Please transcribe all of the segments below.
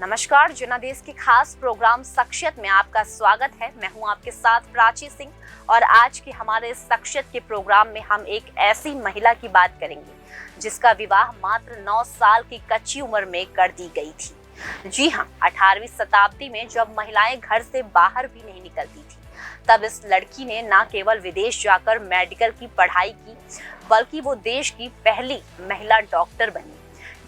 नमस्कार, जनादेश की खास प्रोग्राम शख्सियत में आपका स्वागत है। मैं हूं आपके साथ प्राची सिंह और आज की हमारे शख्सियत के प्रोग्राम में हम एक ऐसी महिला की बात करेंगे जिसका विवाह मात्र 9 साल की कच्ची उम्र में कर दी गई थी। जी हां, 18वीं शताब्दी में जब महिलाएं घर से बाहर भी नहीं निकलती थी, तब इस लड़की ने न केवल विदेश जाकर मेडिकल की पढ़ाई की, बल्कि वो देश की पहली महिला डॉक्टर बनी।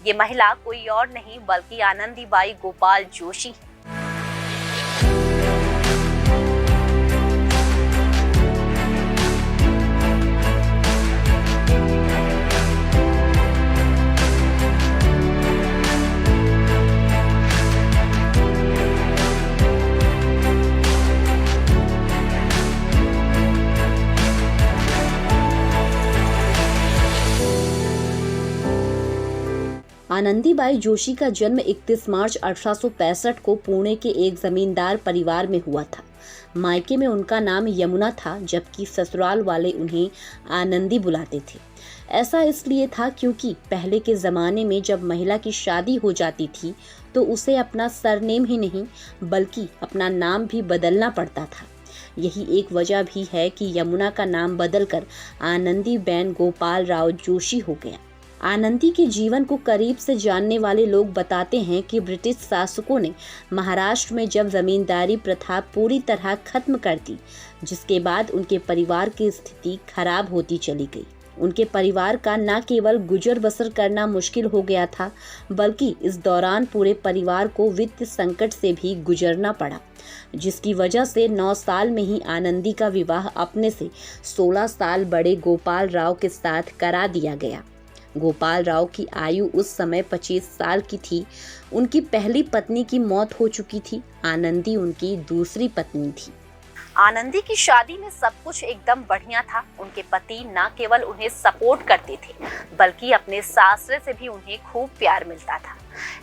ये महिला कोई और नहीं बल्कि आनंदीबाई गोपाल जोशी है। आनंदीबाई जोशी का जन्म 31 मार्च 1865 को पुणे के एक जमींदार परिवार में हुआ था। मायके में उनका नाम यमुना था, जबकि ससुराल वाले उन्हें आनंदी बुलाते थे। ऐसा इसलिए था क्योंकि पहले के ज़माने में जब महिला की शादी हो जाती थी तो उसे अपना सरनेम ही नहीं बल्कि अपना नाम भी बदलना पड़ता था। यही एक वजह भी है कि यमुना का नाम बदलकर आनंदीबेन गोपाल राव जोशी हो गया। आनंदी के जीवन को करीब से जानने वाले लोग बताते हैं कि ब्रिटिश शासकों ने महाराष्ट्र में जब जमींदारी प्रथा पूरी तरह खत्म कर दी, जिसके बाद उनके परिवार की स्थिति खराब होती चली गई। उनके परिवार का न केवल गुजर बसर करना मुश्किल हो गया था, बल्कि इस दौरान पूरे परिवार को वित्त संकट से भी गुजरना पड़ा, जिसकी वजह से 9 साल में ही आनंदी का विवाह अपने से 16 साल बड़े गोपाल राव के साथ करा दिया गया। गोपाल राव की आयु उस समय 25 साल की थी। उनकी पहली पत्नी की मौत हो चुकी थी। आनंदी उनकी दूसरी पत्नी थी। आनंदी की शादी में सब कुछ एकदम बढ़िया था। उनके पति न केवल उन्हें सपोर्ट करते थे, बल्कि अपने सासरे से भी उन्हें खूब प्यार मिलता था।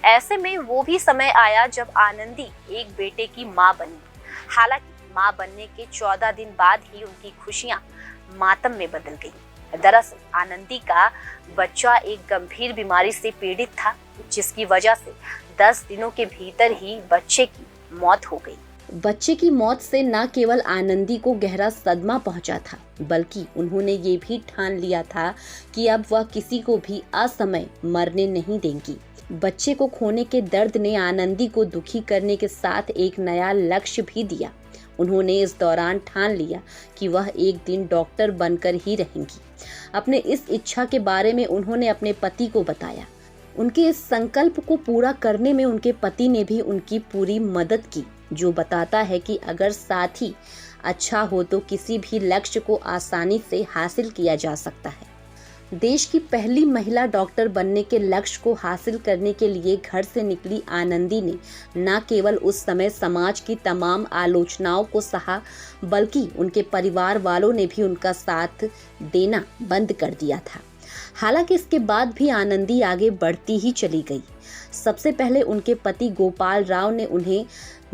ऐसे में वो भी समय आया जब आनंदी एक बेटे की मां बनी। हालांकि मां बनने के 14 दिन बाद ही उनकी खुशियां मातम में बदल गई। दरअसल आनंदी का बच्चा एक गंभीर बीमारी से पीड़ित था, जिसकी वजह से 10 दिनों के भीतर ही बच्चे की मौत हो गई। बच्चे की मौत से न केवल आनंदी को गहरा सदमा पहुंचा था, बल्कि उन्होंने ये भी ठान लिया था कि अब वह किसी को भी असमय मरने नहीं देंगी। बच्चे को खोने के दर्द ने आनंदी को दुखी करने के साथ एक नया लक्ष्य भी दिया। उन्होंने इस दौरान ठान लिया कि वह एक दिन डॉक्टर बनकर ही रहेंगी। अपने इस इच्छा के बारे में उन्होंने अपने पति को बताया। उनके इस संकल्प को पूरा करने में उनके पति ने भी उनकी पूरी मदद की, जो बताता है कि अगर साथी अच्छा हो तो किसी भी लक्ष्य को आसानी से हासिल किया जा सकता है। देश की पहली महिला डॉक्टर बनने के लक्ष्य को हासिल करने के लिए घर से निकली आनंदी ने न केवल उस समय समाज की तमाम आलोचनाओं को सहा, बल्कि उनके परिवार वालों ने भी उनका साथ देना बंद कर दिया था। हालांकि इसके बाद भी आनंदी आगे बढ़ती ही चली गई। सबसे पहले उनके पति गोपाल राव ने उन्हें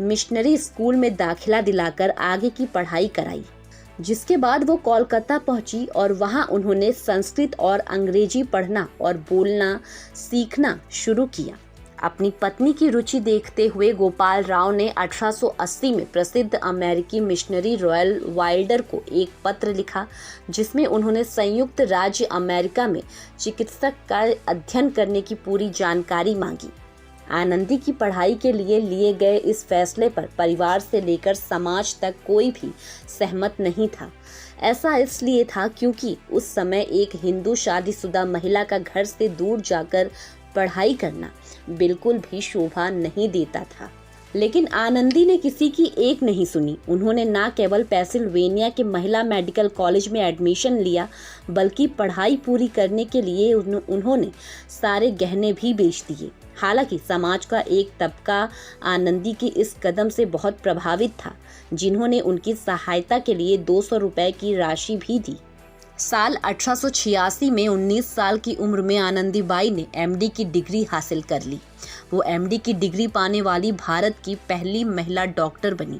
मिशनरी स्कूल में दाखिला दिलाकर आगे की पढ़ाई कराई, जिसके बाद वो कोलकाता पहुंची और वहां उन्होंने संस्कृत और अंग्रेजी पढ़ना और बोलना सीखना शुरू किया। अपनी पत्नी की रुचि देखते हुए गोपाल राव ने 1880 में प्रसिद्ध अमेरिकी मिशनरी रॉयल वाइल्डर को एक पत्र लिखा, जिसमें उन्होंने संयुक्त राज्य अमेरिका में चिकित्सक का अध्ययन करने की पूरी जानकारी मांगी। आनंदी की पढ़ाई के लिए गए इस फैसले पर परिवार से लेकर समाज तक कोई भी सहमत नहीं था। ऐसा इसलिए था क्योंकि उस समय एक हिंदू शादीशुदा महिला का घर से दूर जाकर पढ़ाई करना बिल्कुल भी शोभा नहीं देता था। लेकिन आनंदी ने किसी की एक नहीं सुनी। उन्होंने न केवल पेंसिल्वेनिया के महिला मेडिकल कॉलेज में एडमिशन लिया, बल्कि पढ़ाई पूरी करने के लिए उन्होंने सारे गहने भी बेच दिए। हालांकि समाज का एक तबका आनंदी के इस कदम से बहुत प्रभावित था, जिन्होंने उनकी सहायता के लिए 200 रुपए की राशि भी दी। साल 1886 में 19 साल की उम्र में आनंदीबाई ने एमडी की डिग्री हासिल कर ली। वो एमडी की डिग्री पाने वाली भारत की पहली महिला डॉक्टर बनी।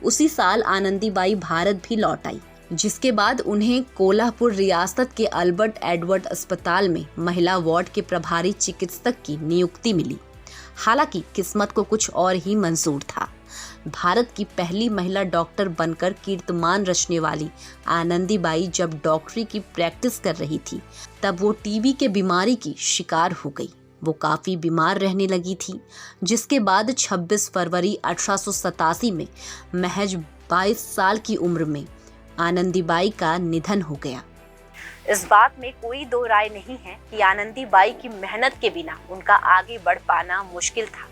उसी साल आनंदीबाई भारत भी लौट आई, जिसके बाद उन्हें कोल्हापुर रियासत के अल्बर्ट एडवर्ड अस्पताल में महिला वार्ड के प्रभारी चिकित्सक की नियुक्ति मिली। हालांकि किस्मत को कुछ और ही मंजूर था। भारत की पहली महिला डॉक्टर बनकर कीर्तिमान रचने वाली आनंदीबाई जब डॉक्टरी की प्रैक्टिस कर रही थी, तब वो टीबी के बीमारी की शिकार हो गई। वो काफी बीमार रहने लगी थी, जिसके बाद 26 फरवरी 1887 में महज 22 साल की उम्र में आनंदीबाई का निधन हो गया। इस बात में कोई दो राय नहीं है कि आनंदीबाई की मेहनत के बिना उनका आगे बढ़ पाना मुश्किल था।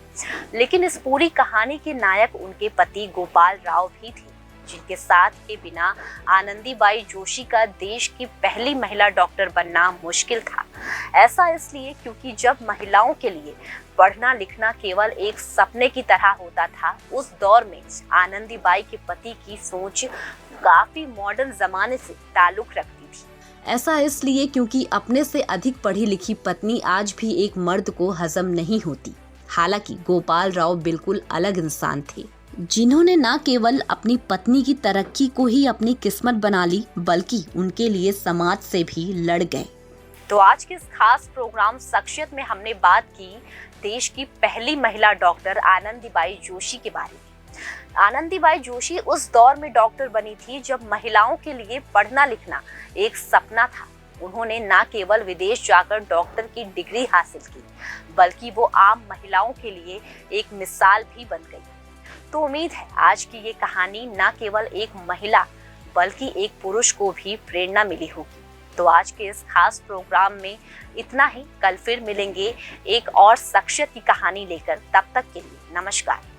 लेकिन इस पूरी कहानी के नायक उनके पति गोपाल राव भी थे, जिनके साथ के बिना आनंदीबाई जोशी का देश की पहली महिला डॉक्टर बनना मुश्किल था। ऐसा इसलिए क्योंकि जब महिलाओं के लिए पढ़ना लिखना केवल एक सपने की तरह होता था, उस दौर में आनंदीबाई के पति की सोच काफी मॉडर्न जमाने से ताल्लुक रखती थी। ऐसा इसलिए क्योंकि अपने से अधिक पढ़ी लिखी पत्नी आज भी एक मर्द को हजम नहीं होती। हालांकि गोपाल राव बिल्कुल अलग इंसान थे, जिन्होंने न केवल अपनी पत्नी की तरक्की को ही अपनी किस्मत बना ली, बल्कि उनके लिए समाज से भी लड़ गए। तो आज के इस खास प्रोग्राम शख्सियत में हमने बात की देश की पहली महिला डॉक्टर आनंदीबाई जोशी के बारे में। आनंदीबाई जोशी उस दौर में डॉक्टर बनी थी जब महिलाओं के लिए पढ़ना लिखना एक सपना था। उन्होंने न केवल विदेश जाकर डॉक्टर की डिग्री हासिल की, बल्कि वो आम महिलाओं के लिए एक मिसाल भी बन गई। तो उम्मीद है आज की ये कहानी न केवल एक महिला बल्कि एक पुरुष को भी प्रेरणा मिली होगी। तो आज के इस खास प्रोग्राम में इतना ही। कल फिर मिलेंगे एक और शख्सियत की कहानी लेकर। तब तक के लिए नमस्कार।